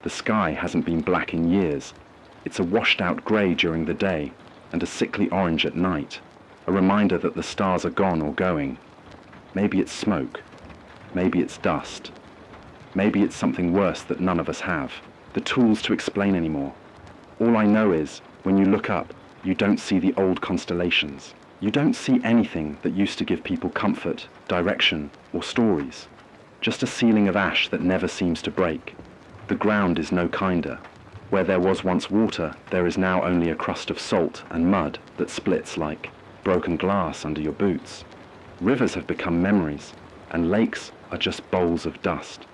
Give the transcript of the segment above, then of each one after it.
The sky hasn't been black in years. It's a washed-out grey during the day and a sickly orange at night, a reminder that the stars are gone or going. Maybe it's smoke. Maybe it's dust. Maybe it's something worse that none of us have, the tools to explain anymore. All I know is, when you look up, you don't see the old constellations. You don't see anything that used to give people comfort, direction, or stories. Just a ceiling of ash that never seems to break. The ground is no kinder. Where there was once water, there is now only a crust of salt and mud that splits like broken glass under your boots. Rivers have become memories, and lakes are just bowls of dust.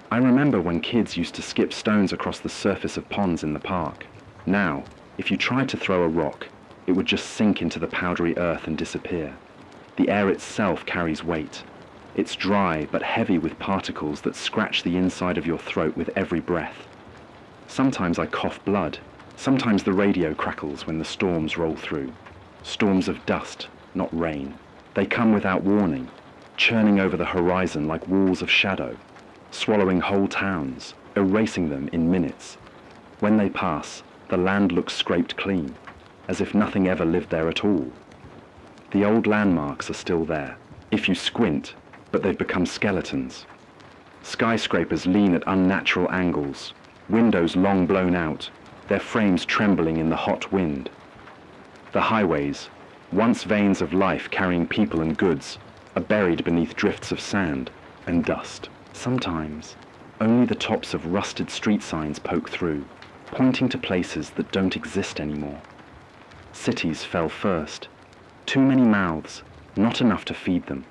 I remember when kids used to skip stones across the surface of ponds in the park. Now, if you tried to throw a rock, it would just sink into the powdery earth and disappear. The air itself carries weight. It's dry but heavy with particles that scratch the inside of your throat with every breath. Sometimes I cough blood. Sometimes the radio crackles when the storms roll through. Storms of dust, not rain. They come without warning, churning over the horizon like walls of shadow, swallowing whole towns, erasing them in minutes. When they pass, the land looks scraped clean, as if nothing ever lived there at all. The old landmarks are still there, if you squint, but they've become skeletons. Skyscrapers lean at unnatural angles, windows long blown out, their frames trembling in the hot wind. The highways, once veins of life carrying people and goods, are buried beneath drifts of sand and dust. Sometimes, only the tops of rusted street signs poke through, pointing to places that don't exist anymore. Cities fell first. Too many mouths, not enough to feed them.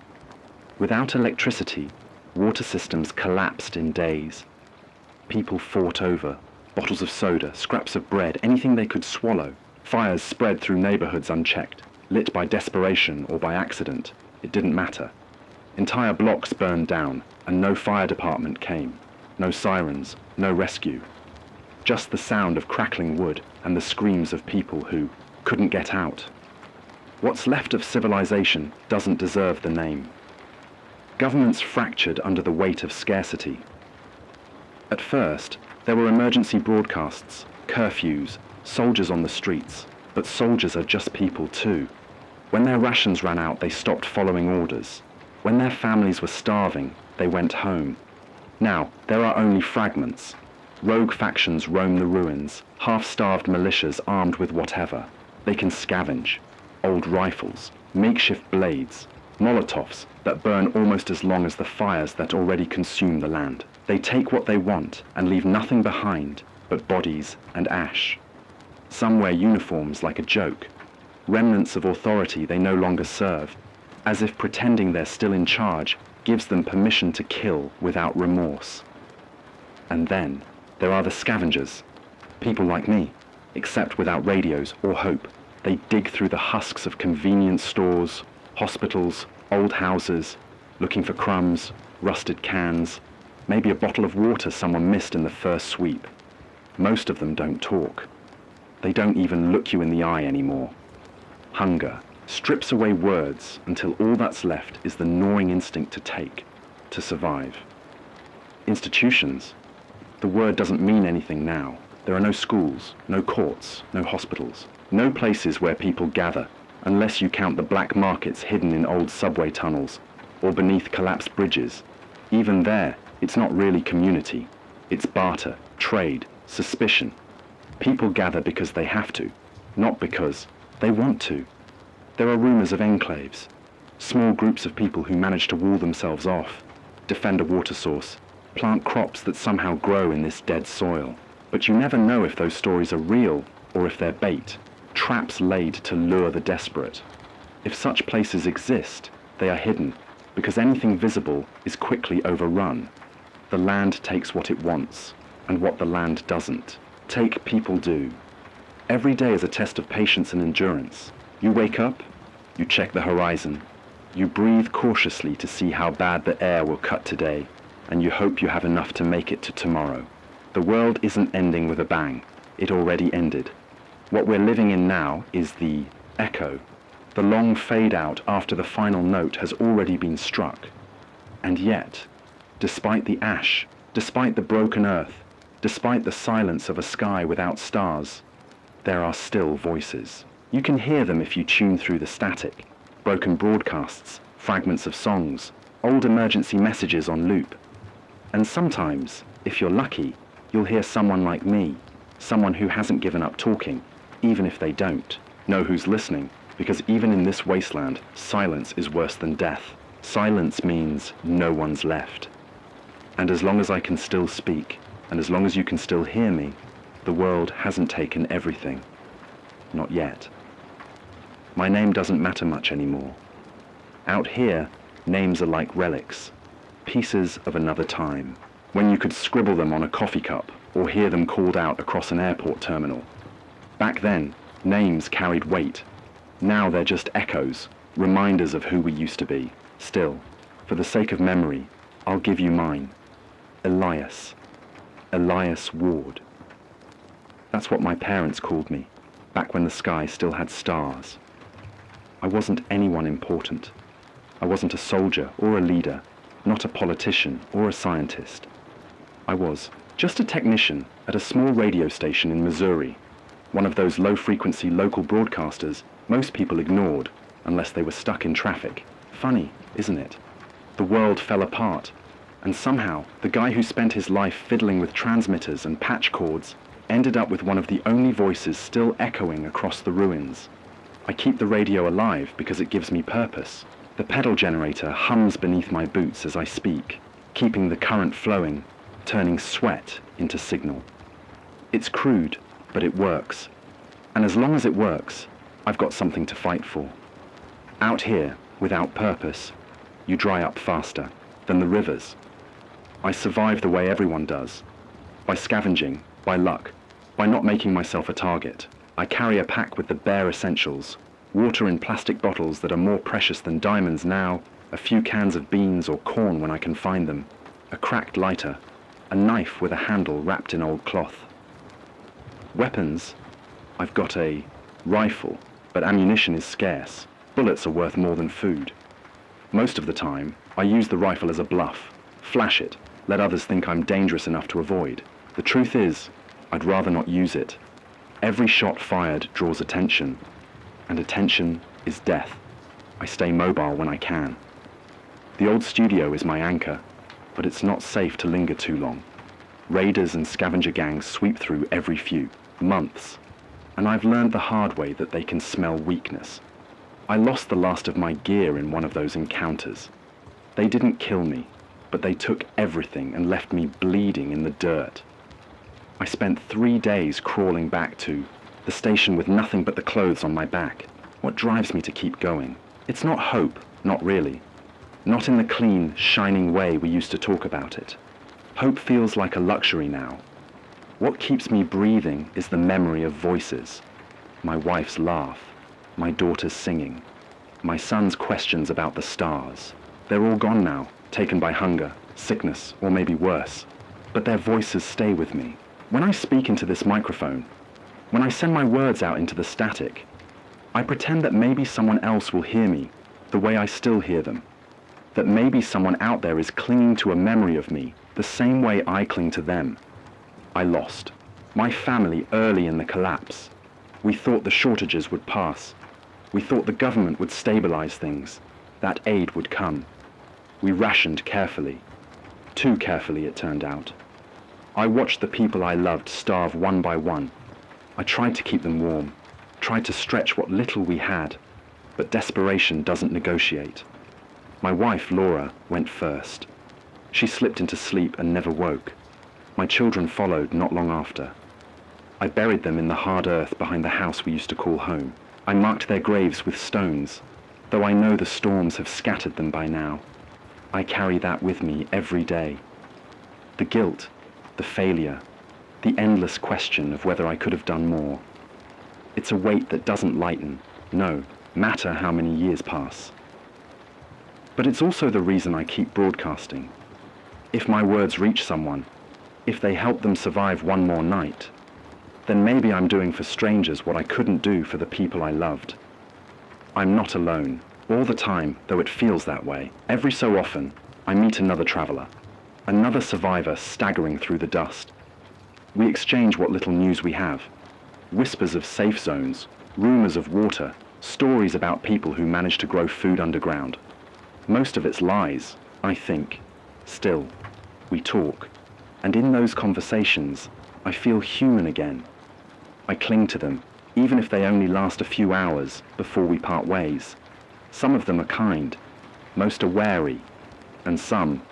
Without electricity, water systems collapsed in days. People fought over bottles of soda, scraps of bread, anything they could swallow. Fires spread through neighborhoods unchecked, lit by desperation or by accident. It didn't matter. Entire blocks burned down, and no fire department came. No sirens, no rescue. Just the sound of crackling wood and the screams of people who couldn't get out. What's left of civilization doesn't deserve the name. Governments fractured under the weight of scarcity. At first, there were emergency broadcasts, curfews, soldiers on the streets, but soldiers are just people too. When their rations ran out, they stopped following orders. When their families were starving, they went home. Now, there are only fragments. Rogue factions roam the ruins, half-starved militias armed with whatever. They can scavenge. Old rifles, makeshift blades, Molotovs that burn almost as long as the fires that already consume the land. They take what they want and leave nothing behind but bodies and ash. Some wear uniforms like a joke, remnants of authority they no longer serve, as if pretending they're still in charge gives them permission to kill without remorse. And then there are the scavengers, people like me, except without radios or hope. They dig through the husks of convenience stores, hospitals, old houses, looking for crumbs, rusted cans, maybe a bottle of water someone missed in the first sweep. Most of them don't talk. They don't even look you in the eye anymore. Hunger strips away words until all that's left is the gnawing instinct to take, to survive. Institutions. The word doesn't mean anything now. There are no schools, no courts, no hospitals, no places where people gather, unless you count the black markets hidden in old subway tunnels or beneath collapsed bridges. Even there, it's not really community. It's barter, trade, suspicion. People gather because they have to, not because they want to. There are rumors of enclaves, small groups of people who manage to wall themselves off, defend a water source, plant crops that somehow grow in this dead soil. But you never know if those stories are real or if they're bait, traps laid to lure the desperate. If such places exist, they are hidden, because anything visible is quickly overrun. The land takes what it wants, and what the land doesn't. Take people do. Every day is a test of patience and endurance. You wake up, you check the horizon, you breathe cautiously to see how bad the air will cut today, and you hope you have enough to make it to tomorrow. The world isn't ending with a bang. It already ended. What we're living in now is the echo, the long fade out after the final note has already been struck. And yet, despite the ash, despite the broken earth, Despite the silence of a sky without stars, there are still voices. You can hear them if you tune through the static. Broken broadcasts, fragments of songs, old emergency messages on loop. And sometimes, if you're lucky, you'll hear someone like me, someone who hasn't given up talking, even if they don't know who's listening, because even in this wasteland, silence is worse than death. Silence means no one's left. And as long as I can still speak, and as long as you can still hear me, the world hasn't taken everything. Not yet. My name doesn't matter much anymore. Out here, names are like relics, pieces of another time, when you could scribble them on a coffee cup or hear them called out across an airport terminal. Back then, names carried weight. Now they're just echoes, reminders of who we used to be. Still, for the sake of memory, I'll give you mine. Elias. Elias Ward. That's what my parents called me, back when the sky still had stars. I wasn't anyone important. I wasn't a soldier or a leader, not a politician or a scientist. I was just a technician at a small radio station in Missouri, one of those low-frequency local broadcasters most people ignored unless they were stuck in traffic. Funny, isn't it? The world fell apart, and somehow the guy who spent his life fiddling with transmitters and patch cords ended up with one of the only voices still echoing across the ruins. I keep the radio alive because it gives me purpose. The pedal generator hums beneath my boots as I speak, keeping the current flowing, turning sweat into signal. It's crude, but it works. And as long as it works, I've got something to fight for. Out here, without purpose, you dry up faster than the rivers. I survive the way everyone does, by scavenging, by luck, by not making myself a target. I carry a pack with the bare essentials, water in plastic bottles that are more precious than diamonds now, a few cans of beans or corn when I can find them, a cracked lighter, a knife with a handle wrapped in old cloth. Weapons, I've got a rifle, but ammunition is scarce. Bullets are worth more than food. Most of the time, I use the rifle as a bluff, flash it, let others think I'm dangerous enough to avoid. The truth is, I'd rather not use it. Every shot fired draws attention, and attention is death. I stay mobile when I can. The old studio is my anchor, but it's not safe to linger too long. Raiders and scavenger gangs sweep through every few months, and I've learned the hard way that they can smell weakness. I lost the last of my gear in one of those encounters. They didn't kill me, but they took everything and left me bleeding in the dirt. I spent 3 days crawling back to the station with nothing but the clothes on my back. What drives me to keep going? It's not hope, not really. Not in the clean, shining way we used to talk about it. Hope feels like a luxury now. What keeps me breathing is the memory of voices. My wife's laugh, my daughter's singing, my son's questions about the stars. They're all gone now, taken by hunger, sickness, or maybe worse. But their voices stay with me. When I speak into this microphone, when I send my words out into the static, I pretend that maybe someone else will hear me the way I still hear them. That maybe someone out there is clinging to a memory of me the same way I cling to them. I lost my family early in the collapse. We thought the shortages would pass. We thought the government would stabilize things, that aid would come. We rationed carefully. Too carefully, it turned out. I watched the people I loved starve one by one. I tried to keep them warm, tried to stretch what little we had, but desperation doesn't negotiate. My wife, Laura, went first. She slipped into sleep and never woke. My children followed not long after. I buried them in the hard earth behind the house we used to call home. I marked their graves with stones, though I know the storms have scattered them by now. I carry that with me every day. The guilt, the failure, the endless question of whether I could have done more. It's a weight that doesn't lighten, no matter how many years pass. But it's also the reason I keep broadcasting. If my words reach someone, if they help them survive one more night, then maybe I'm doing for strangers what I couldn't do for the people I loved. I'm not alone, all the time, though it feels that way. Every so often, I meet another traveler, another survivor staggering through the dust. We exchange what little news we have. Whispers of safe zones, rumors of water, stories about people who manage to grow food underground. Most of it's lies, I think. Still, we talk. And in those conversations, I feel human again. I cling to them, even if they only last a few hours before we part ways. Some of them are kind, most are wary, and some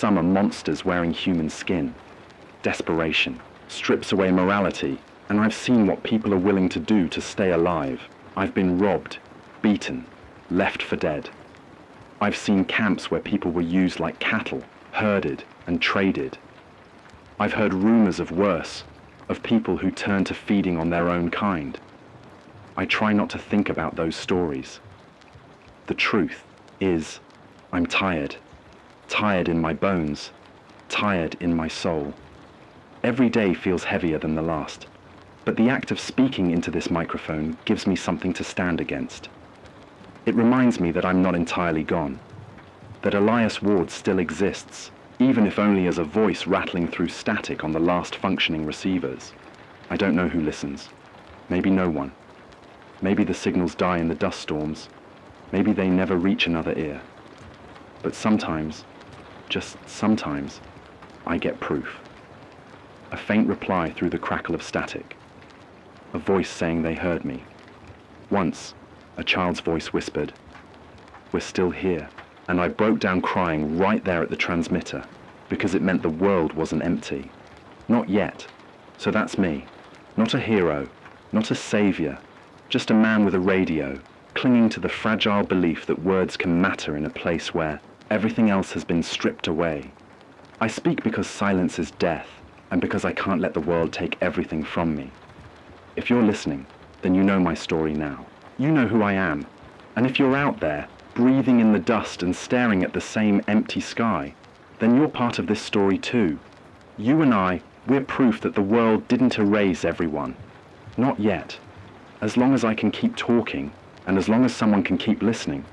are monsters wearing human skin. Desperation strips away morality, and I've seen what people are willing to do to stay alive. I've been robbed, beaten, left for dead. I've seen camps where people were used like cattle, herded and traded. I've heard rumors of worse, of people who turn to feeding on their own kind. I try not to think about those stories. The truth is, I'm tired. Tired in my bones. Tired in my soul. Every day feels heavier than the last. But the act of speaking into this microphone gives me something to stand against. It reminds me that I'm not entirely gone. That Elias Ward still exists, even if only as a voice rattling through static on the last functioning receivers. I don't know who listens. Maybe no one. Maybe the signals die in the dust storms. Maybe they never reach another ear. But sometimes, just sometimes, I get proof. A faint reply through the crackle of static. A voice saying they heard me. Once, a child's voice whispered, "We're still here." And I broke down crying right there at the transmitter, because it meant the world wasn't empty. Not yet. So that's me. Not a hero, not a savior, just a man with a radio, clinging to the fragile belief that words can matter in a place where everything else has been stripped away. I speak because silence is death, and because I can't let the world take everything from me. If you're listening, then you know my story now. You know who I am. And if you're out there, breathing in the dust and staring at the same empty sky, then you're part of this story too. You and I, we're proof that the world didn't erase everyone. Not yet. As long as I can keep talking, and as long as someone can keep listening,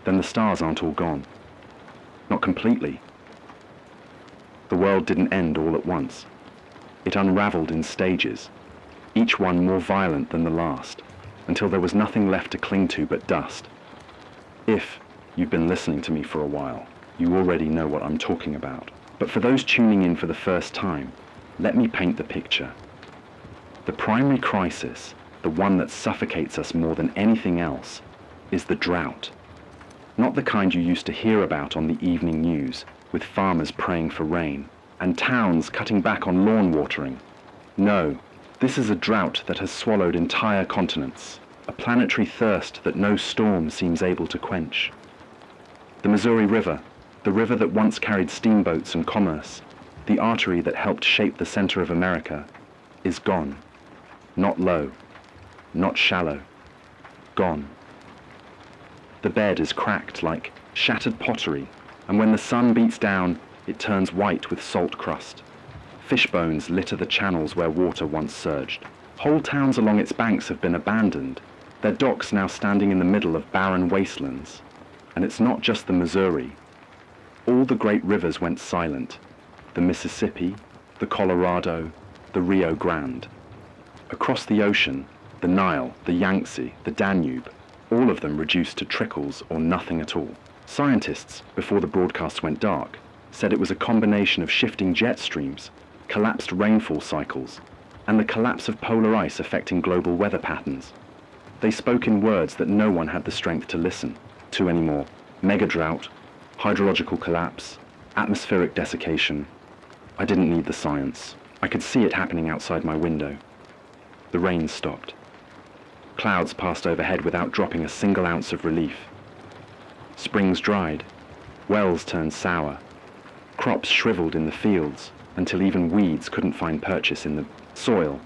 then the stars aren't all gone. Not completely. The world didn't end all at once. It unraveled in stages, each one more violent than the last, until there was nothing left to cling to but dust. If you've been listening to me for a while, you already know what I'm talking about. But for those tuning in for the first time, let me paint the picture. The primary crisis, the one that suffocates us more than anything else, is the drought. Not the kind you used to hear about on the evening news, with farmers praying for rain, and towns cutting back on lawn watering. No, this is a drought that has swallowed entire continents, a planetary thirst that no storm seems able to quench. The Missouri River, the river that once carried steamboats and commerce, the artery that helped shape the center of America, is gone. Not low, not shallow, gone. The bed is cracked like shattered pottery, and when the sun beats down, it turns white with salt crust. Fish bones litter the channels where water once surged. Whole towns along its banks have been abandoned, their docks now standing in the middle of barren wastelands. And it's not just the Missouri. All the great rivers went silent. The Mississippi, the Colorado, the Rio Grande. Across the ocean, the Nile, the Yangtze, the Danube, all of them reduced to trickles or nothing at all. Scientists, before the broadcasts went dark, said it was a combination of shifting jet streams, collapsed rainfall cycles, and the collapse of polar ice affecting global weather patterns. They spoke in words that no one had the strength to listen to anymore. Mega drought, hydrological collapse, atmospheric desiccation. I didn't need the science. I could see it happening outside my window. The rain stopped. Clouds passed overhead without dropping a single ounce of relief. Springs dried. Wells turned sour. Crops shriveled in the fields until even weeds couldn't find purchase in the soil.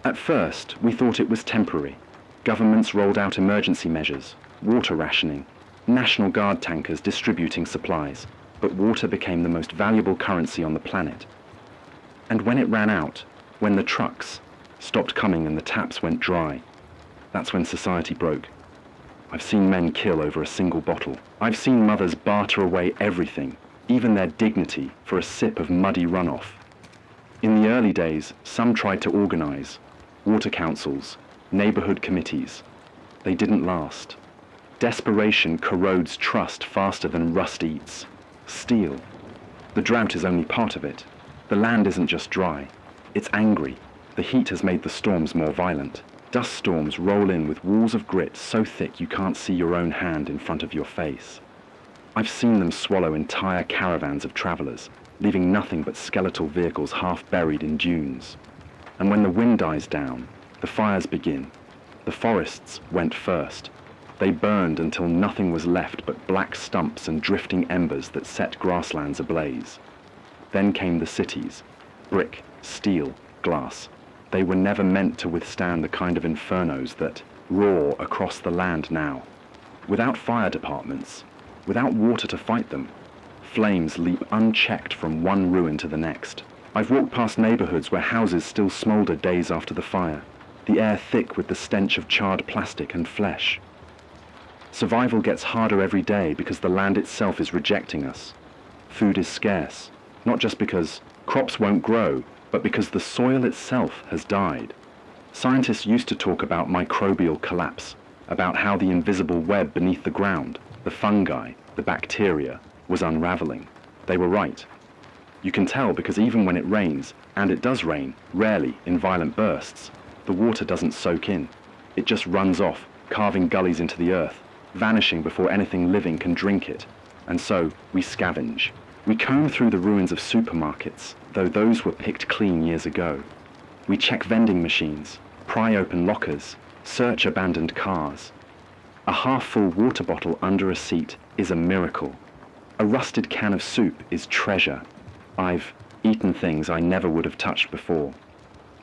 At first, we thought it was temporary. Governments rolled out emergency measures, water rationing, National Guard tankers distributing supplies, but water became the most valuable currency on the planet. And when it ran out, when the trucks stopped coming and the taps went dry, that's when society broke. I've seen men kill over a single bottle. I've seen mothers barter away everything, even their dignity, for a sip of muddy runoff. In the early days, some tried to organize, water councils, neighborhood committees. They didn't last. Desperation corrodes trust faster than rust eats steel. The drought is only part of it. The land isn't just dry. It's angry. The heat has made the storms more violent. Dust storms roll in with walls of grit so thick you can't see your own hand in front of your face. I've seen them swallow entire caravans of travelers, leaving nothing but skeletal vehicles half buried in dunes. And when the wind dies down, the fires begin. The forests went first. They burned until nothing was left but black stumps and drifting embers that set grasslands ablaze. Then came the cities. Brick, steel, glass. They were never meant to withstand the kind of infernos that roar across the land now. Without fire departments, without water to fight them, flames leap unchecked from one ruin to the next. I've walked past neighborhoods where houses still smolder days after the fire, the air thick with the stench of charred plastic and flesh. Survival gets harder every day because the land itself is rejecting us. Food is scarce, not just because crops won't grow, but because the soil itself has died. Scientists used to talk about microbial collapse, about how the invisible web beneath the ground, the fungi, the bacteria, was unraveling. They were right. You can tell because even when it rains, and it does rain, rarely in violent bursts, the water doesn't soak in. It just runs off, carving gullies into the earth, vanishing before anything living can drink it. And so we scavenge. We comb through the ruins of supermarkets, though those were picked clean years ago. We check vending machines, pry open lockers, search abandoned cars. A half-full water bottle under a seat is a miracle. A rusted can of soup is treasure. I've eaten things I never would have touched before.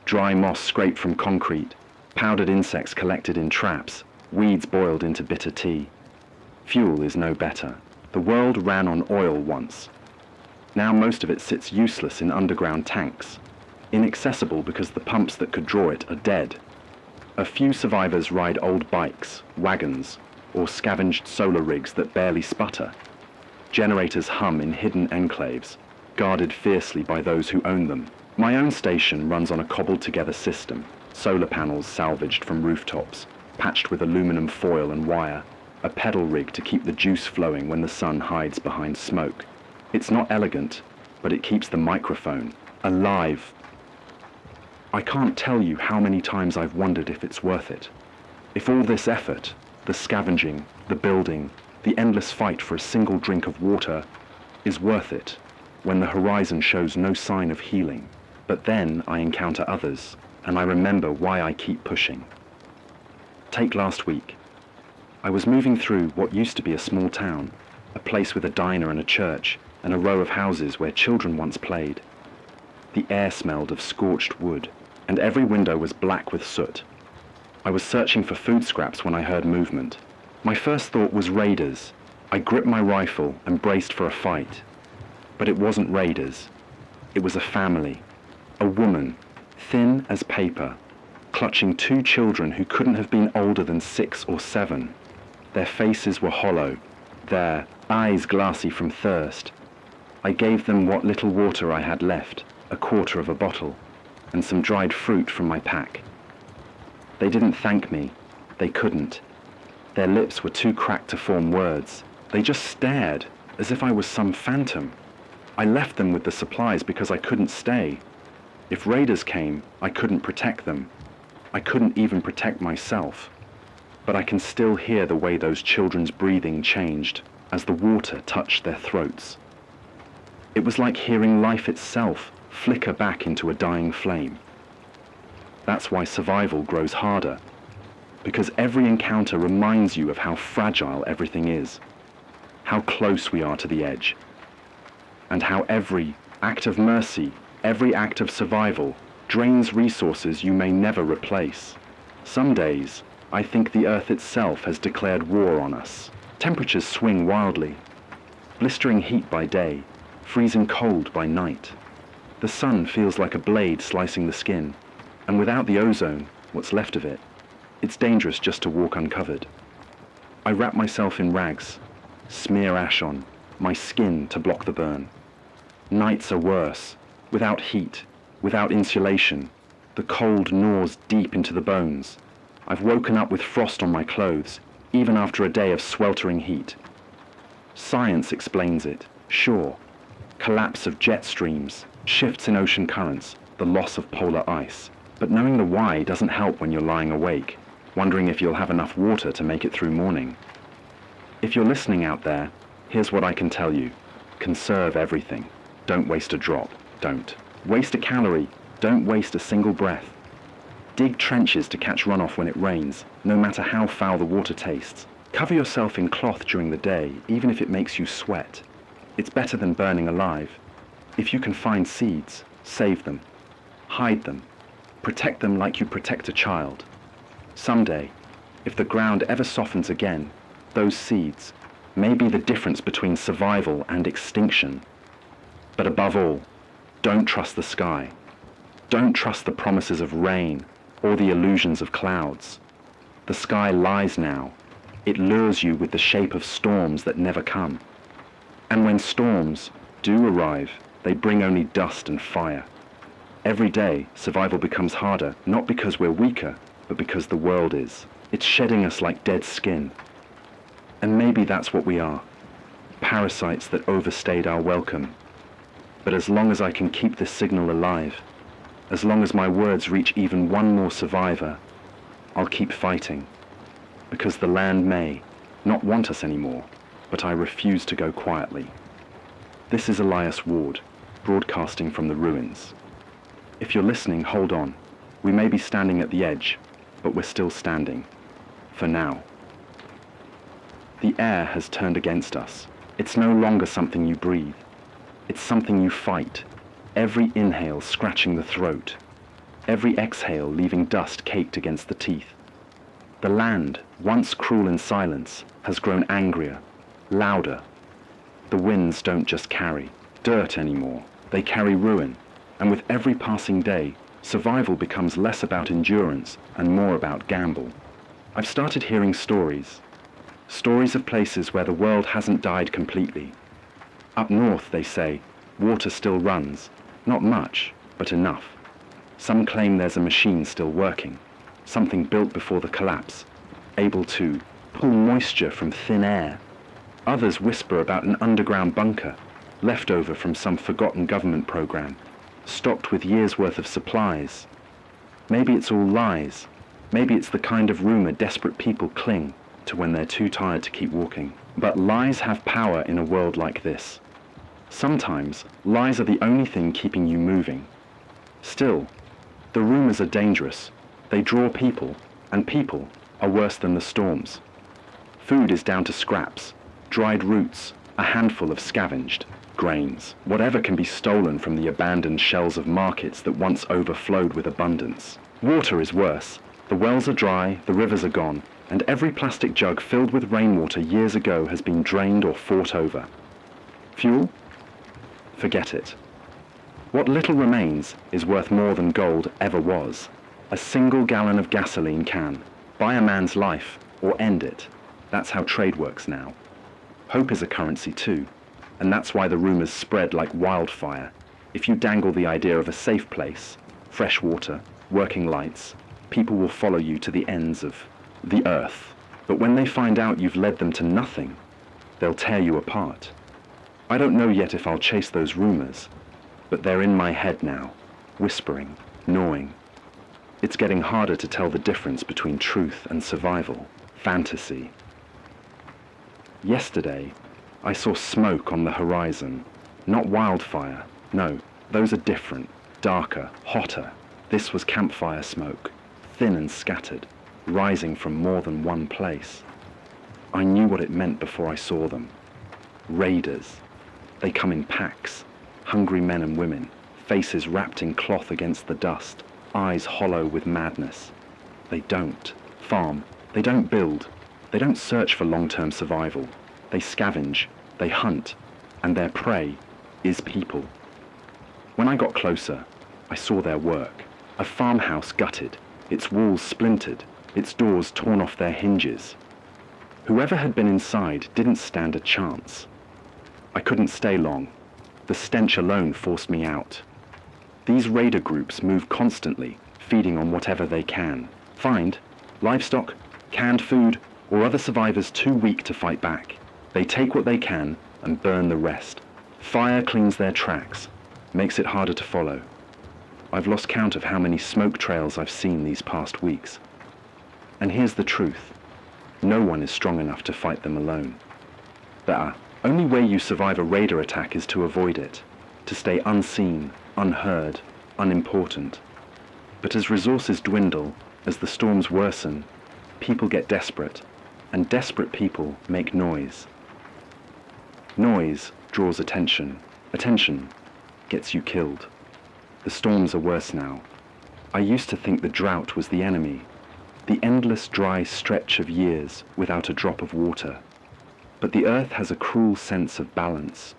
Dry moss scraped from concrete, powdered insects collected in traps, weeds boiled into bitter tea. Fuel is no better. The world ran on oil once. Now most of it sits useless in underground tanks, inaccessible because the pumps that could draw it are dead. A few survivors ride old bikes, wagons, or scavenged solar rigs that barely sputter. Generators hum in hidden enclaves, guarded fiercely by those who own them. My own station runs on a cobbled-together system, solar panels salvaged from rooftops, patched with aluminum foil and wire, a pedal rig to keep the juice flowing when the sun hides behind smoke. It's not elegant, but it keeps the microphone alive. I can't tell you how many times I've wondered if it's worth it. If all this effort, the scavenging, the building, the endless fight for a single drink of water, is worth it, when the horizon shows no sign of healing. But then I encounter others, and I remember why I keep pushing. Take last week. I was moving through what used to be a small town, a place with a diner and a church, and a row of houses where children once played. The air smelled of scorched wood, and every window was black with soot. I was searching for food scraps when I heard movement. My first thought was raiders. I gripped my rifle and braced for a fight. But it wasn't raiders. It was a family. A woman, thin as paper, clutching two children who couldn't have been older than 6 or 7. Their faces were hollow, their eyes glassy from thirst. I gave them what little water I had left, a quarter of a bottle, and some dried fruit from my pack. They didn't thank me. They couldn't. Their lips were too cracked to form words. They just stared, as if I was some phantom. I left them with the supplies because I couldn't stay. If raiders came, I couldn't protect them. I couldn't even protect myself. But I can still hear the way those children's breathing changed as the water touched their throats. It was like hearing life itself flicker back into a dying flame. That's why survival grows harder, because every encounter reminds you of how fragile everything is, how close we are to the edge, and how every act of mercy, every act of survival, drains resources you may never replace. Some days, I think the Earth itself has declared war on us. Temperatures swing wildly. Blistering heat by day, freezing cold by night. The sun feels like a blade slicing the skin, and without the ozone, what's left of it, it's dangerous just to walk uncovered. I wrap myself in rags, smear ash on, my skin to block the burn. Nights are worse, without heat, without insulation. The cold gnaws deep into the bones. I've woken up with frost on my clothes, even after a day of sweltering heat. Science explains it, sure. Collapse of jet streams, shifts in ocean currents, the loss of polar ice. But knowing the why doesn't help when you're lying awake, wondering if you'll have enough water to make it through morning. If you're listening out there, here's what I can tell you. Conserve everything. Don't waste a drop. Don't waste a calorie. Don't waste a single breath. Dig trenches to catch runoff when it rains, no matter how foul the water tastes. Cover yourself in cloth during the day, even if it makes you sweat. It's better than burning alive. If you can find seeds, save them. Hide them. Protect them like you protect a child. Someday, if the ground ever softens again, those seeds may be the difference between survival and extinction. But above all, don't trust the sky. Don't trust the promises of rain or the illusions of clouds. The sky lies now. It lures you with the shape of storms that never come. And when storms do arrive, they bring only dust and fire. Every day, survival becomes harder, not because we're weaker, but because the world is. It's shedding us like dead skin. And maybe that's what we are. Parasites that overstayed our welcome. But as long as I can keep this signal alive, as long as my words reach even one more survivor, I'll keep fighting. Because the land may not want us anymore, but I refuse to go quietly. This is Elias Ward, broadcasting from the ruins. If you're listening, hold on. We may be standing at the edge, but we're still standing. For now. The air has turned against us. It's no longer something you breathe. It's something you fight. Every inhale scratching the throat. Every exhale leaving dust caked against the teeth. The land, once cruel in silence, has grown angrier, louder. The winds don't just carry dirt anymore. They carry ruin. And with every passing day, survival becomes less about endurance and more about gamble. I've started hearing stories. Stories of places where the world hasn't died completely. Up north, they say, water still runs. Not much, but enough. Some claim there's a machine still working, something built before the collapse, able to pull moisture from thin air. Others whisper about an underground bunker, left over from some forgotten government program, stocked with years' worth of supplies. Maybe it's all lies. Maybe it's the kind of rumor desperate people cling to when they're too tired to keep walking. But lies have power in a world like this. Sometimes, lies are the only thing keeping you moving. Still, the rumors are dangerous. They draw people, and people are worse than the storms. Food is down to scraps, dried roots, a handful of scavenged grains. Whatever can be stolen from the abandoned shells of markets that once overflowed with abundance. Water is worse. The wells are dry, the rivers are gone, and every plastic jug filled with rainwater years ago has been drained or fought over. Fuel? Forget it. What little remains is worth more than gold ever was. A single gallon of gasoline can buy a man's life or end it. That's how trade works now. Hope is a currency too, and that's why the rumors spread like wildfire. If you dangle the idea of a safe place, fresh water, working lights, people will follow you to the ends of the earth. But when they find out you've led them to nothing, they'll tear you apart. I don't know yet if I'll chase those rumors, but they're in my head now, whispering, gnawing. It's getting harder to tell the difference between truth and survival, fantasy. Yesterday, I saw smoke on the horizon. Not wildfire, no, those are different, darker, hotter. This was campfire smoke, thin and scattered, rising from more than one place. I knew what it meant before I saw them. Raiders. They come in packs, hungry men and women, faces wrapped in cloth against the dust, eyes hollow with madness. They don't farm, they don't build, they don't search for long-term survival. They scavenge, they hunt, and their prey is people. When I got closer, I saw their work. A farmhouse gutted, its walls splintered, its doors torn off their hinges. Whoever had been inside didn't stand a chance. I couldn't stay long. The stench alone forced me out. These raider groups move constantly, feeding on whatever they can find: livestock, canned food, or other survivors too weak to fight back. They take what they can and burn the rest. Fire cleans their tracks, makes it harder to follow. I've lost count of how many smoke trails I've seen these past weeks. And here's the truth: no one is strong enough to fight them alone. The only way you survive a raider attack is to avoid it, to stay unseen, unheard, unimportant. But as resources dwindle, as the storms worsen, people get desperate, and desperate people make noise. Noise draws attention. Attention gets you killed. The storms are worse now. I used to think the drought was the enemy, the endless dry stretch of years without a drop of water. But the earth has a cruel sense of balance.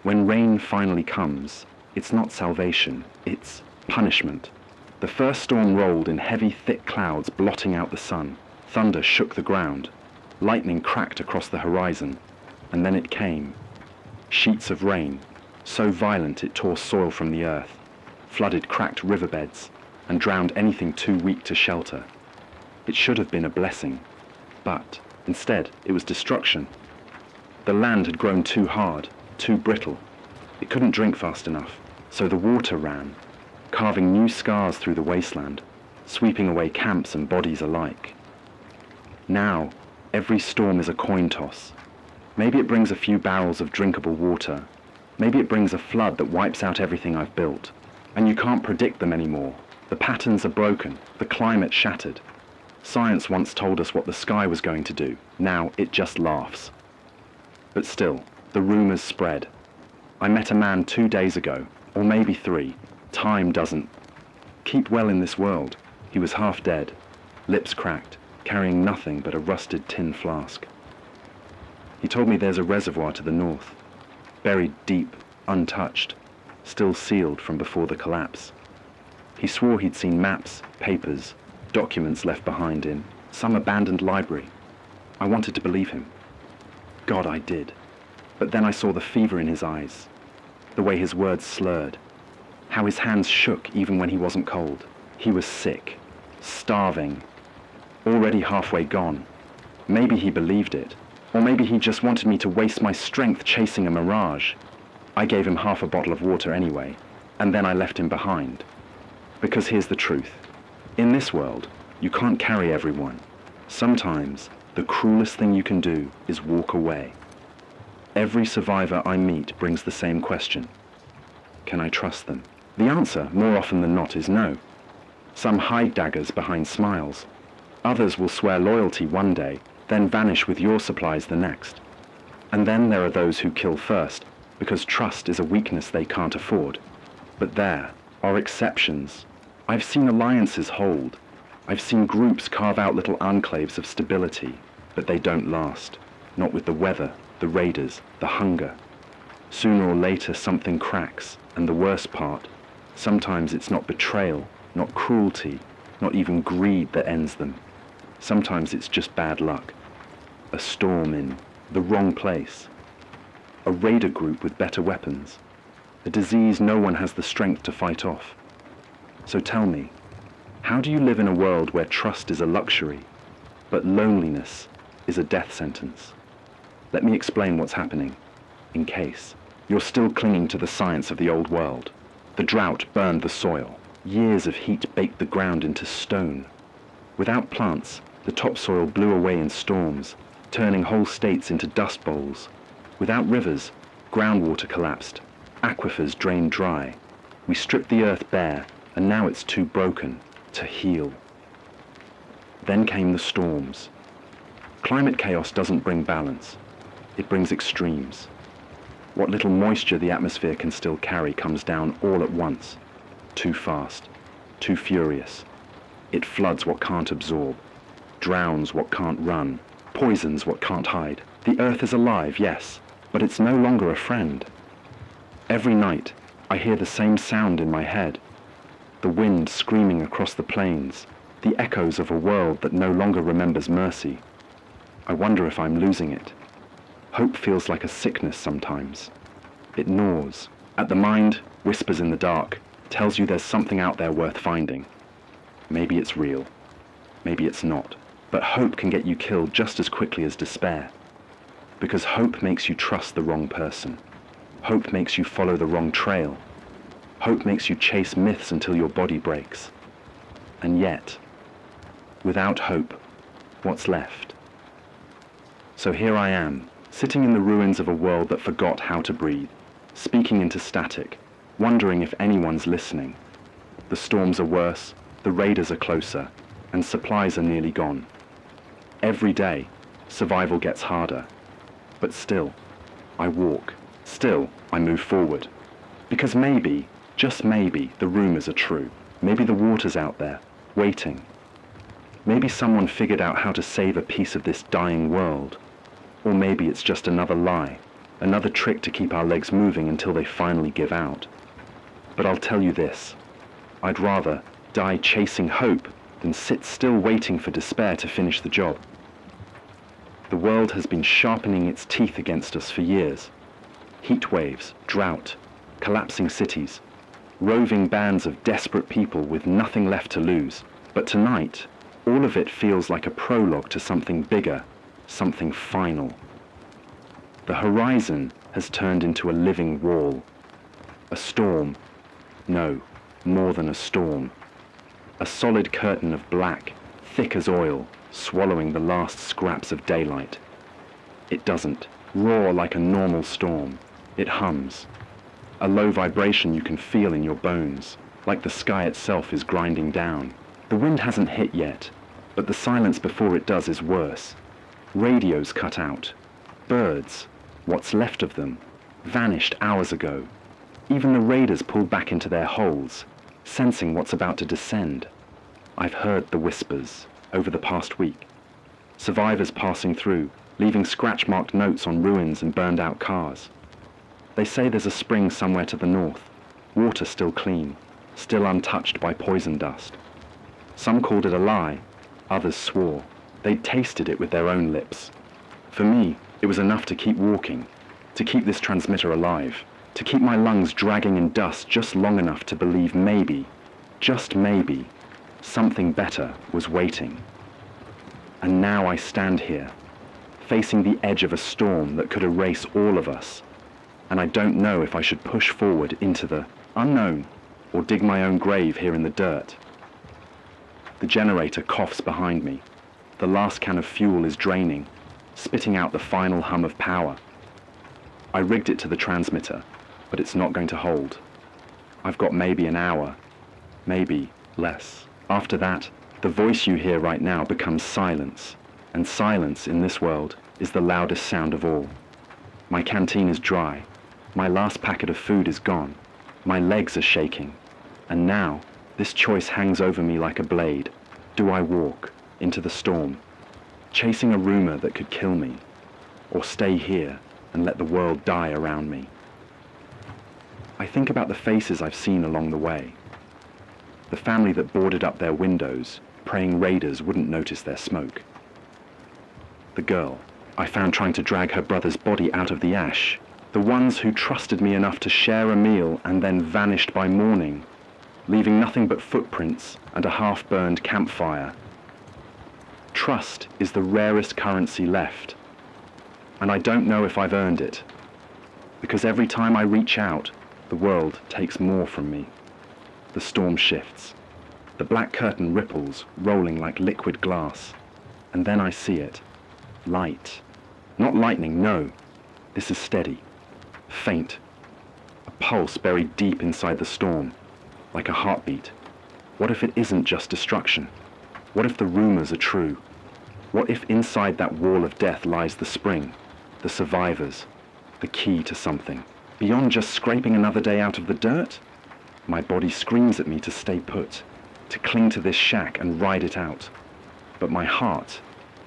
When rain finally comes, it's not salvation, it's punishment. The first storm rolled in heavy, thick clouds blotting out the sun. Thunder shook the ground. Lightning cracked across the horizon. And then it came. Sheets of rain, so violent it tore soil from the earth, flooded cracked riverbeds, and drowned anything too weak to shelter. It should have been a blessing, but instead it was destruction. The land had grown too hard, too brittle. It couldn't drink fast enough, so the water ran, carving new scars through the wasteland, sweeping away camps and bodies alike. Now, every storm is a coin toss. Maybe it brings a few barrels of drinkable water. Maybe it brings a flood that wipes out everything I've built. And you can't predict them anymore. The patterns are broken, the climate shattered. Science once told us what the sky was going to do. Now it just laughs. But still, the rumors spread. I met a man 2 days ago, or maybe 3. Time doesn't keep well in this world. He was half dead, lips cracked, carrying nothing but a rusted tin flask. He told me there's a reservoir to the north, buried deep, untouched, still sealed from before the collapse. He swore he'd seen maps, papers, documents left behind in some abandoned library. I wanted to believe him. God, I did. But then I saw the fever in his eyes, the way his words slurred, how his hands shook even when he wasn't cold. He was sick, starving, already halfway gone. Maybe he believed it, or maybe he just wanted me to waste my strength chasing a mirage. I gave him half a bottle of water anyway, and then I left him behind. Because here's the truth. In this world, you can't carry everyone. Sometimes, the cruelest thing you can do is walk away. Every survivor I meet brings the same question. Can I trust them? The answer, more often than not, is no. Some hide daggers behind smiles. Others will swear loyalty one day, then vanish with your supplies the next. And then there are those who kill first, because trust is a weakness they can't afford. But there are exceptions. I've seen alliances hold. I've seen groups carve out little enclaves of stability, but they don't last. Not with the weather, the raiders, the hunger. Sooner or later something cracks, and the worst part, sometimes it's not betrayal, not cruelty, not even greed that ends them. Sometimes it's just bad luck. A storm in the wrong place. A raider group with better weapons. A disease no one has the strength to fight off. So tell me, how do you live in a world where trust is a luxury, but loneliness is a death sentence? Let me explain what's happening, in case you're still clinging to the science of the old world. The drought burned the soil. Years of heat baked the ground into stone. Without plants, the topsoil blew away in storms, turning whole states into dust bowls. Without rivers, groundwater collapsed. Aquifers drained dry. We stripped the earth bare, and now it's too broken to heal. Then came the storms. Climate chaos doesn't bring balance. It brings extremes. What little moisture the atmosphere can still carry comes down all at once. Too fast, too furious. It floods what can't absorb, drowns what can't run, poisons what can't hide. The earth is alive, yes, but it's no longer a friend. Every night, I hear the same sound in my head. The wind screaming across the plains, the echoes of a world that no longer remembers mercy. I wonder if I'm losing it. Hope feels like a sickness sometimes. It gnaws. At the mind, whispers in the dark, tells you there's something out there worth finding. Maybe it's real, maybe it's not. But hope can get you killed just as quickly as despair. Because hope makes you trust the wrong person. Hope makes you follow the wrong trail. Hope makes you chase myths until your body breaks. And yet, without hope, what's left? So here I am, sitting in the ruins of a world that forgot how to breathe, speaking into static, wondering if anyone's listening. The storms are worse, the raiders are closer, and supplies are nearly gone. Every day, survival gets harder. But still, I walk. Still, I move forward. Because maybe, just maybe, the rumors are true. Maybe the water's out there, waiting. Maybe someone figured out how to save a piece of this dying world. Or maybe it's just another lie, another trick to keep our legs moving until they finally give out. But I'll tell you this, I'd rather die chasing hope than sit still waiting for despair to finish the job. The world has been sharpening its teeth against us for years. Heat waves, drought, collapsing cities, roving bands of desperate people with nothing left to lose. But tonight, all of it feels like a prologue to something bigger, something final. The horizon has turned into a living wall. A storm. No, more than a storm. A solid curtain of black, thick as oil, swallowing the last scraps of daylight. It doesn't roar like a normal storm. It hums. A low vibration you can feel in your bones, like the sky itself is grinding down. The wind hasn't hit yet, but the silence before it does is worse. Radios cut out. Birds, what's left of them, vanished hours ago. Even the raiders pulled back into their holes, sensing what's about to descend. I've heard the whispers over the past week. Survivors passing through, leaving scratch-marked notes on ruins and burned-out cars. They say there's a spring somewhere to the north, water still clean, still untouched by poison dust. Some called it a lie, others swore. They'd tasted it with their own lips. For me, it was enough to keep walking, to keep this transmitter alive, to keep my lungs dragging in dust just long enough to believe maybe, just maybe, something better was waiting. And now I stand here, facing the edge of a storm that could erase all of us, and I don't know if I should push forward into the unknown or dig my own grave here in the dirt. The generator coughs behind me. The last can of fuel is draining, spitting out the final hum of power. I rigged it to the transmitter, but it's not going to hold. I've got maybe an hour, maybe less. After that, the voice you hear right now becomes silence, and silence in this world is the loudest sound of all. My canteen is dry, my last packet of food is gone, my legs are shaking, and now this choice hangs over me like a blade. Do I walk into the storm, chasing a rumor that could kill me, or stay here and let the world die around me? I think about the faces I've seen along the way. The family that boarded up their windows, praying raiders wouldn't notice their smoke. The girl I found trying to drag her brother's body out of the ash. The ones who trusted me enough to share a meal and then vanished by morning, leaving nothing but footprints and a half-burned campfire. Trust is the rarest currency left, and I don't know if I've earned it, because every time I reach out, the world takes more from me. The storm shifts. The black curtain ripples, rolling like liquid glass, and then I see it. Light. Not lightning, no. This is steady. Faint. A pulse buried deep inside the storm, like a heartbeat. What if it isn't just destruction? What if the rumors are true? What if inside that wall of death lies the spring, the survivors, the key to something? Beyond just scraping another day out of the dirt? My body screams at me to stay put, to cling to this shack and ride it out. But my heart,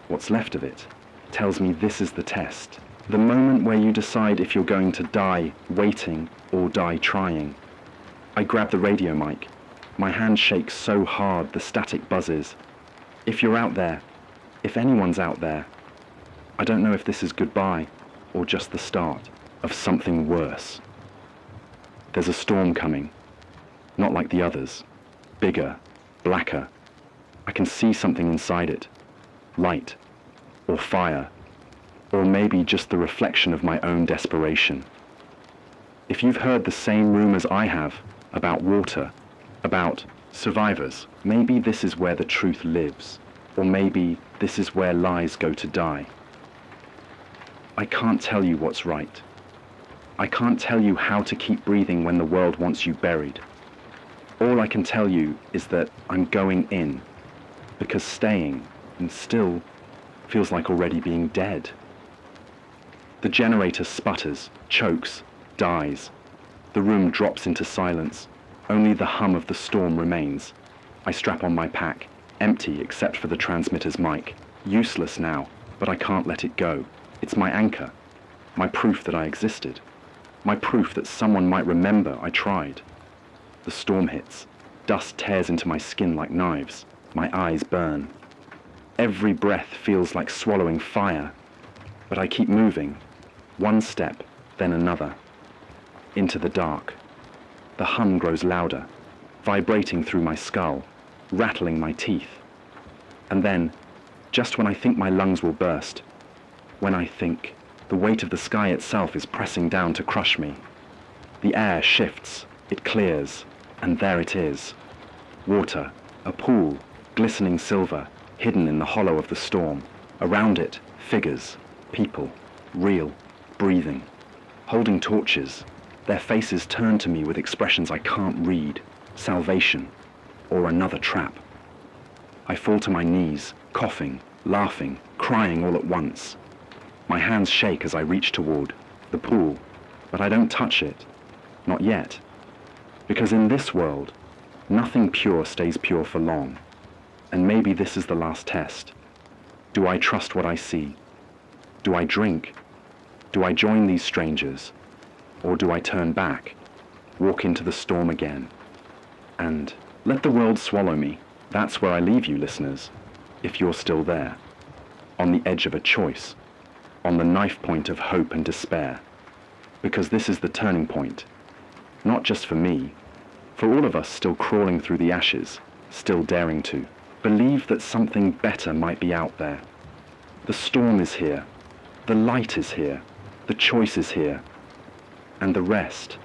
what's left of it, tells me this is the test. The moment where you decide if you're going to die waiting or die trying. I grab the radio mic. My hand shakes so hard the static buzzes. If you're out there, if anyone's out there, I don't know if this is goodbye or just the start of something worse. There's a storm coming. not like the others. Bigger, blacker. I can see something inside it. Light, or fire, or maybe just the reflection of my own desperation. If you've heard the same rumors I have about water, about survivors, maybe this is where the truth lives, or maybe this is where lies go to die. I can't tell you what's right. I can't tell you how to keep breathing when the world wants you buried. All I can tell you is that I'm going in, because staying and still feels like already being dead. The generator sputters, chokes, dies. The room drops into silence. Only the hum of the storm remains. I strap on my pack, empty except for the transmitter's mic. Useless now, but I can't let it go. It's my anchor, my proof that I existed, my proof that someone might remember I tried. The storm hits. Dust tears into my skin like knives. My eyes burn. Every breath feels like swallowing fire, but I keep moving, one step, then another, into the dark. The hum grows louder, vibrating through my skull, rattling my teeth. And then, just when I think my lungs will burst, when I think the weight of the sky itself is pressing down to crush me, the air shifts, it clears, and there it is. Water, a pool, glistening silver, hidden in the hollow of the storm. Around it, figures, people, real, breathing, holding torches. Their faces turn to me with expressions I can't read. Salvation, or another trap. I fall to my knees, coughing, laughing, crying all at once. My hands shake as I reach toward the pool, but I don't touch it. Not yet. Because in this world, nothing pure stays pure for long. And maybe this is the last test. Do I trust what I see? Do I drink? Do I join these strangers? Or do I turn back, walk into the storm again, and let the world swallow me? That's where I leave you, listeners, if you're still there, on the edge of a choice, on the knife point of hope and despair, because this is the turning point, not just for me, for all of us still crawling through the ashes, still daring to believe that something better might be out there. The storm is here, the light is here, the choice is here, and the rest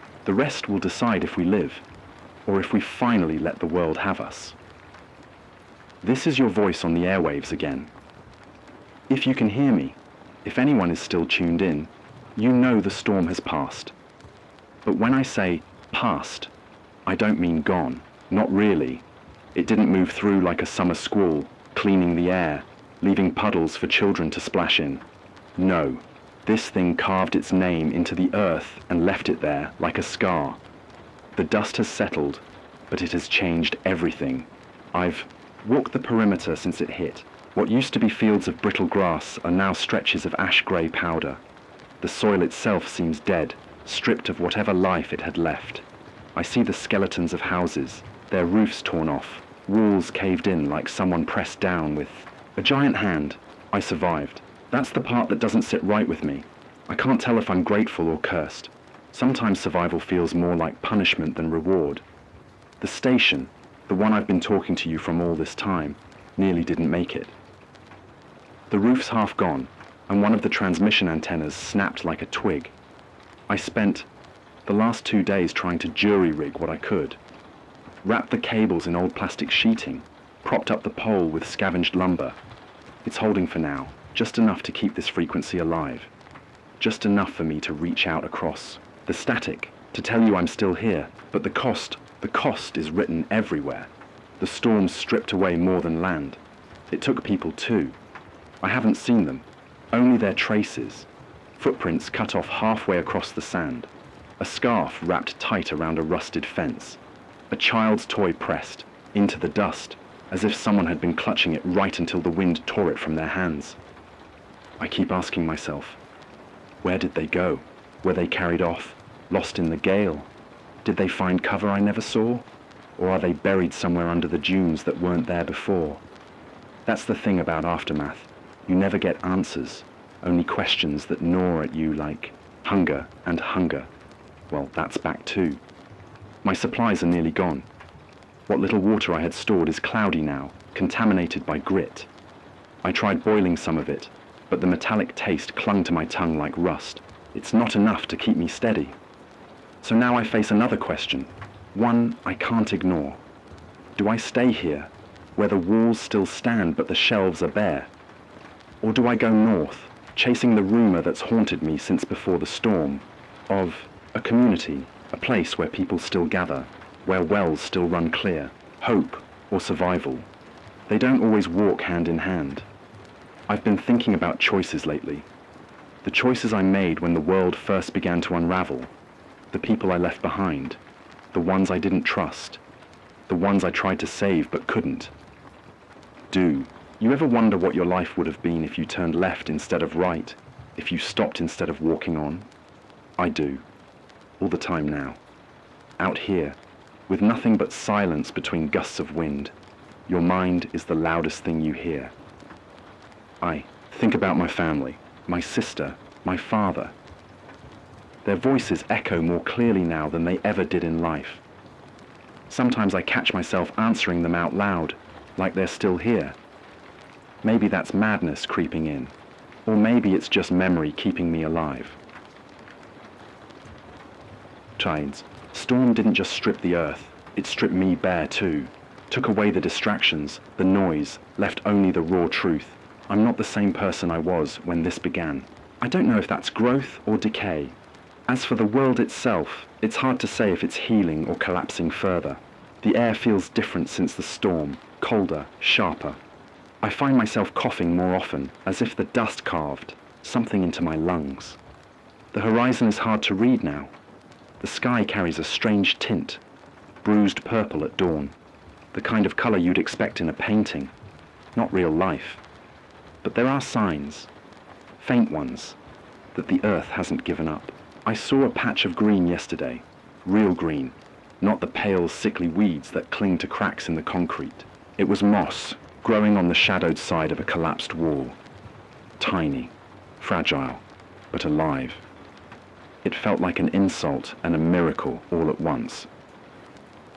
will decide if we live, or if we finally let the world have us. This is your voice on the airwaves again. If you can hear me, if anyone is still tuned in, you know the storm has passed. But when I say past, I don't mean gone, not really. It didn't move through like a summer squall, cleaning the air, leaving puddles for children to splash in. No. This thing carved its name into the earth and left it there like a scar. The dust has settled, but it has changed everything. I've walked the perimeter since it hit. What used to be fields of brittle grass are now stretches of ash-grey powder. The soil itself seems dead, stripped of whatever life it had left. I see the skeletons of houses, their roofs torn off, walls caved in like someone pressed down with a giant hand. I survived. That's the part that doesn't sit right with me. I can't tell if I'm grateful or cursed. Sometimes survival feels more like punishment than reward. The station, the one I've been talking to you from all this time, nearly didn't make it. The roof's half gone, and one of the transmission antennas snapped like a twig. I spent the last 2 days trying to jury-rig what I could. Wrapped the cables in old plastic sheeting, propped up the pole with scavenged lumber. It's holding for now. Just enough to keep this frequency alive. Just enough for me to reach out across the static, to tell you I'm still here. But the cost is written everywhere. The storm stripped away more than land. It took people too. I haven't seen them, only their traces. Footprints cut off halfway across the sand. A scarf wrapped tight around a rusted fence. A child's toy pressed into the dust, as if someone had been clutching it right until the wind tore it from their hands. I keep asking myself, where did they go? Were they carried off, lost in the gale? Did they find cover I never saw? Or are they buried somewhere under the dunes that weren't there before? That's the thing about aftermath. You never get answers, only questions that gnaw at you like hunger and hunger. Well, that's back too. My supplies are nearly gone. What little water I had stored is cloudy now, contaminated by grit. I tried boiling some of it, but the metallic taste clung to my tongue like rust. It's not enough to keep me steady. So now I face another question, one I can't ignore. Do I stay here, where the walls still stand but the shelves are bare? Or do I go north, chasing the rumor that's haunted me since before the storm, of a community, a place where people still gather, where wells still run clear, hope or survival? They don't always walk hand in hand. I've been thinking about choices lately. The choices I made when the world first began to unravel, the people I left behind, the ones I didn't trust, the ones I tried to save but couldn't. Do you ever wonder what your life would have been if you turned left instead of right, if you stopped instead of walking on? I do, all the time now. Out here, with nothing but silence between gusts of wind, your mind is the loudest thing you hear. I think about my family, my sister, my father. Their voices echo more clearly now than they ever did in life. Sometimes I catch myself answering them out loud, like they're still here. Maybe that's madness creeping in, or maybe it's just memory keeping me alive. Tides. Storm didn't just strip the earth, it stripped me bare too. Took away the distractions, the noise, left only the raw truth. I'm not the same person I was when this began. I don't know if that's growth or decay. As for the world itself, it's hard to say if it's healing or collapsing further. The air feels different since the storm, colder, sharper. I find myself coughing more often, as if the dust carved something into my lungs. The horizon is hard to read now. The sky carries a strange tint, bruised purple at dawn, the kind of color you'd expect in a painting, not real life. But there are signs, faint ones, that the earth hasn't given up. I saw a patch of green yesterday, real green, not the pale, sickly weeds that cling to cracks in the concrete. It was moss, growing on the shadowed side of a collapsed wall. Tiny, fragile, but alive. It felt like an insult and a miracle all at once.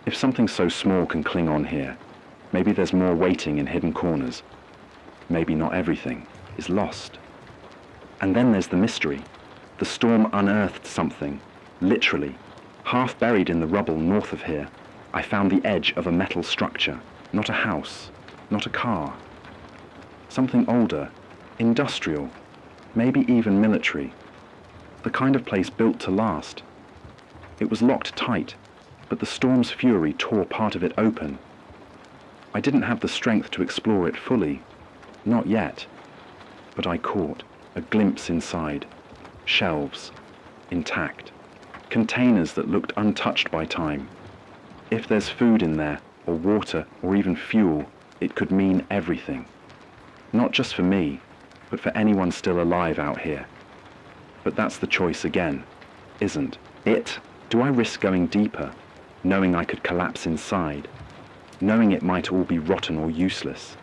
If something so small can cling on here, maybe there's more waiting in hidden corners. Maybe not everything is lost. And then there's the mystery. The storm unearthed something, literally. Half buried in the rubble north of here, I found the edge of a metal structure, not a house, not a car. Something older, industrial, maybe even military. The kind of place built to last. It was locked tight, but the storm's fury tore part of it open. I didn't have the strength to explore it fully, not yet, but I caught a glimpse inside. Shelves, intact. Containers that looked untouched by time. If there's food in there, or water, or even fuel, it could mean everything. Not just for me, but for anyone still alive out here. But that's the choice again, isn't it? Do I risk going deeper, knowing I could collapse inside, knowing it might all be rotten or useless?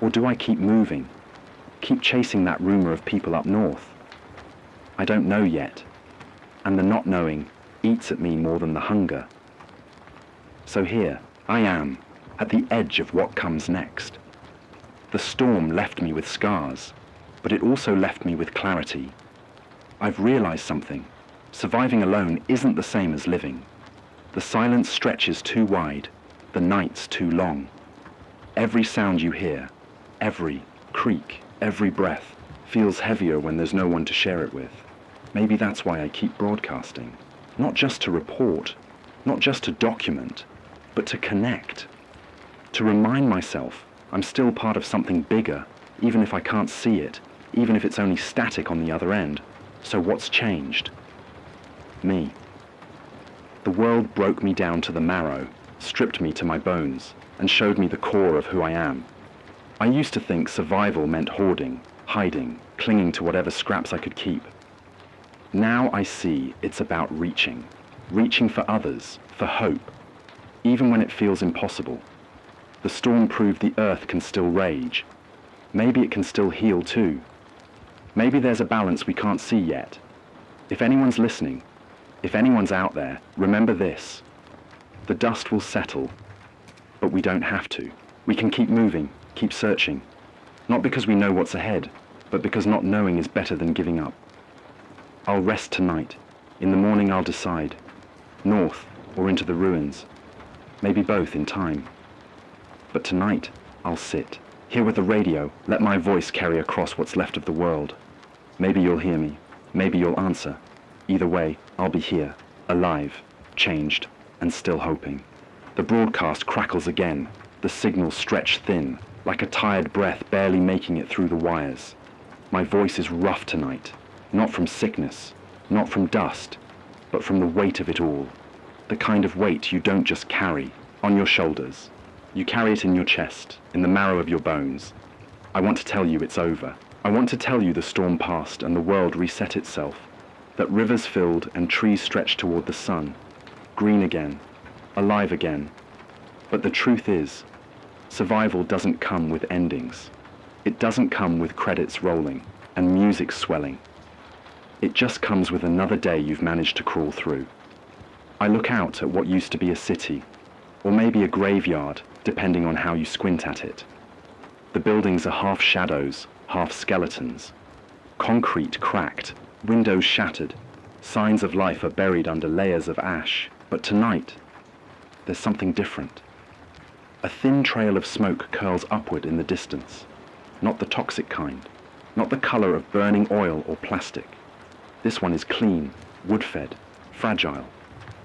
Or do I keep moving, keep chasing that rumor of people up north? I don't know yet, and the not knowing eats at me more than the hunger. So here I am, at the edge of what comes next. The storm left me with scars, but it also left me with clarity. I've realized something. Surviving alone isn't the same as living. The silence stretches too wide, the nights too long. Every sound you hear, every creak, every breath, feels heavier when there's no one to share it with. Maybe that's why I keep broadcasting. Not just to report, not just to document, but to connect. To remind myself I'm still part of something bigger, even if I can't see it, even if it's only static on the other end. So what's changed? Me. The world broke me down to the marrow, stripped me to my bones, and showed me the core of who I am. I used to think survival meant hoarding, hiding, clinging to whatever scraps I could keep. Now I see it's about reaching for others, for hope, even when it feels impossible. The storm proved the earth can still rage. Maybe it can still heal too. Maybe there's a balance we can't see yet. If anyone's listening, if anyone's out there, remember this. The dust will settle, but we don't have to. We can keep moving, keep searching. Not because we know what's ahead, but because not knowing is better than giving up. I'll rest tonight. In the morning I'll decide. North or into the ruins. Maybe both in time. But tonight I'll sit. Here with the radio, let my voice carry across what's left of the world. Maybe you'll hear me. Maybe you'll answer. Either way, I'll be here, alive, changed, and still hoping. The broadcast crackles again. The signals stretch thin, like a tired breath barely making it through the wires. My voice is rough tonight, not from sickness, not from dust, but from the weight of it all. The kind of weight you don't just carry on your shoulders. You carry it in your chest, in the marrow of your bones. I want to tell you it's over. I want to tell you the storm passed and the world reset itself, that rivers filled and trees stretched toward the sun, green again, alive again. But the truth is, survival doesn't come with endings. It doesn't come with credits rolling and music swelling. It just comes with another day you've managed to crawl through. I look out at what used to be a city, or maybe a graveyard, depending on how you squint at it. The buildings are half shadows, half skeletons. Concrete cracked, windows shattered. Signs of life are buried under layers of ash. But tonight, there's something different. A thin trail of smoke curls upward in the distance. Not the toxic kind, not the color of burning oil or plastic. This one is clean, wood-fed, fragile,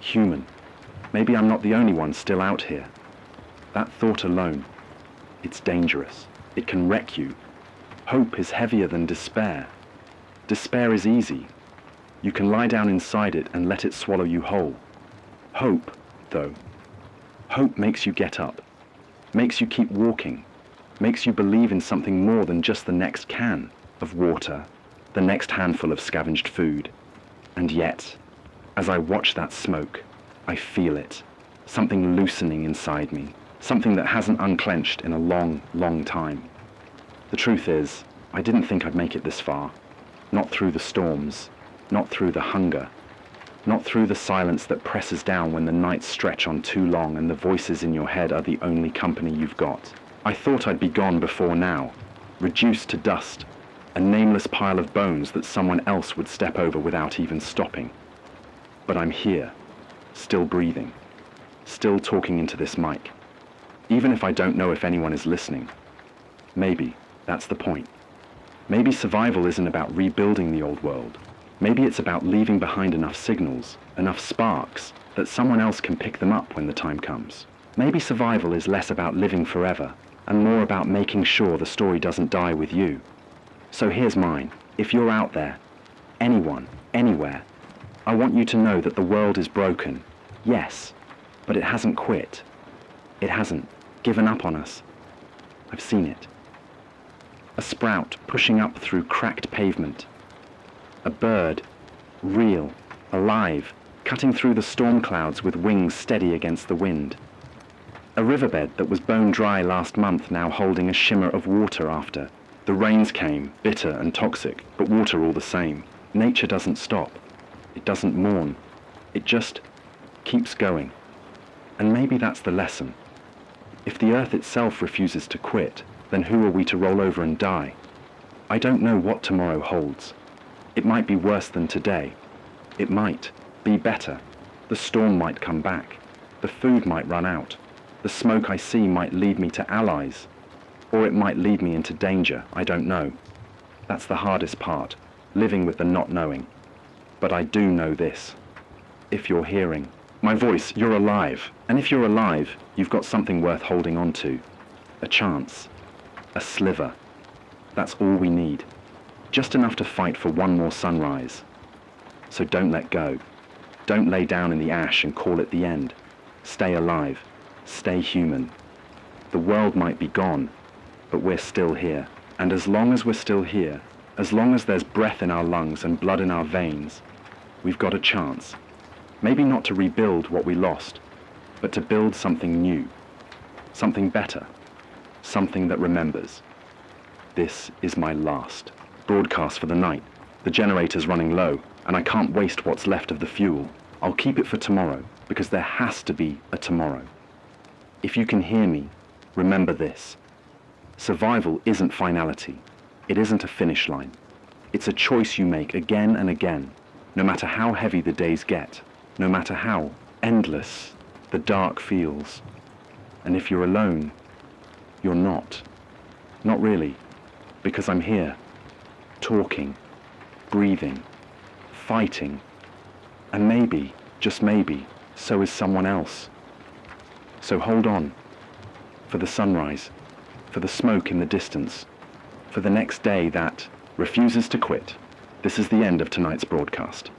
human. Maybe I'm not the only one still out here. That thought alone, it's dangerous. It can wreck you. Hope is heavier than despair. Despair is easy. You can lie down inside it and let it swallow you whole. Hope, though, hope makes you get up, makes you keep walking, makes you believe in something more than just the next can of water, the next handful of scavenged food. And yet, as I watch that smoke, I feel it, something loosening inside me, something that hasn't unclenched in a long, long time. The truth is, I didn't think I'd make it this far. Not through the storms, not through the hunger, not through the silence that presses down when the nights stretch on too long and the voices in your head are the only company you've got. I thought I'd be gone before now, reduced to dust, a nameless pile of bones that someone else would step over without even stopping. But I'm here, still breathing, still talking into this mic, even if I don't know if anyone is listening. Maybe that's the point. Maybe survival isn't about rebuilding the old world. Maybe it's about leaving behind enough signals, enough sparks, that someone else can pick them up when the time comes. Maybe survival is less about living forever, and more about making sure the story doesn't die with you. So here's mine. If you're out there, anyone, anywhere, I want you to know that the world is broken. Yes, but it hasn't quit. It hasn't given up on us. I've seen it. A sprout pushing up through cracked pavement. A bird, real, alive, cutting through the storm clouds with wings steady against the wind. A riverbed that was bone dry last month now holding a shimmer of water after. The rains came, bitter and toxic, but water all the same. Nature doesn't stop. It doesn't mourn. It just keeps going. And maybe that's the lesson. If the earth itself refuses to quit, then who are we to roll over and die? I don't know what tomorrow holds. It might be worse than today. It might be better. The storm might come back. The food might run out. The smoke I see might lead me to allies. Or it might lead me into danger. I don't know. That's the hardest part, living with the not knowing. But I do know this. If you're hearing my voice, you're alive. And if you're alive, you've got something worth holding on to. A chance. A sliver. That's all we need. Just enough to fight for one more sunrise. So don't let go. Don't lay down in the ash and call it the end. Stay alive. Stay human. The world might be gone, but we're still here. And as long as we're still here, as long as there's breath in our lungs and blood in our veins, we've got a chance. Maybe not to rebuild what we lost, but to build something new. Something better. Something that remembers. This is my last broadcast for the night. The generator's running low, and I can't waste what's left of the fuel. I'll keep it for tomorrow, because there has to be a tomorrow. If you can hear me, remember this. Survival isn't finality. It isn't a finish line. It's a choice you make again and again, no matter how heavy the days get, no matter how endless the dark feels. And if you're alone, you're not. Not really, because I'm here, talking, breathing, fighting, and maybe, just maybe, so is someone else. So hold on, for the sunrise, for the smoke in the distance, for the next day that refuses to quit. This is the end of tonight's broadcast.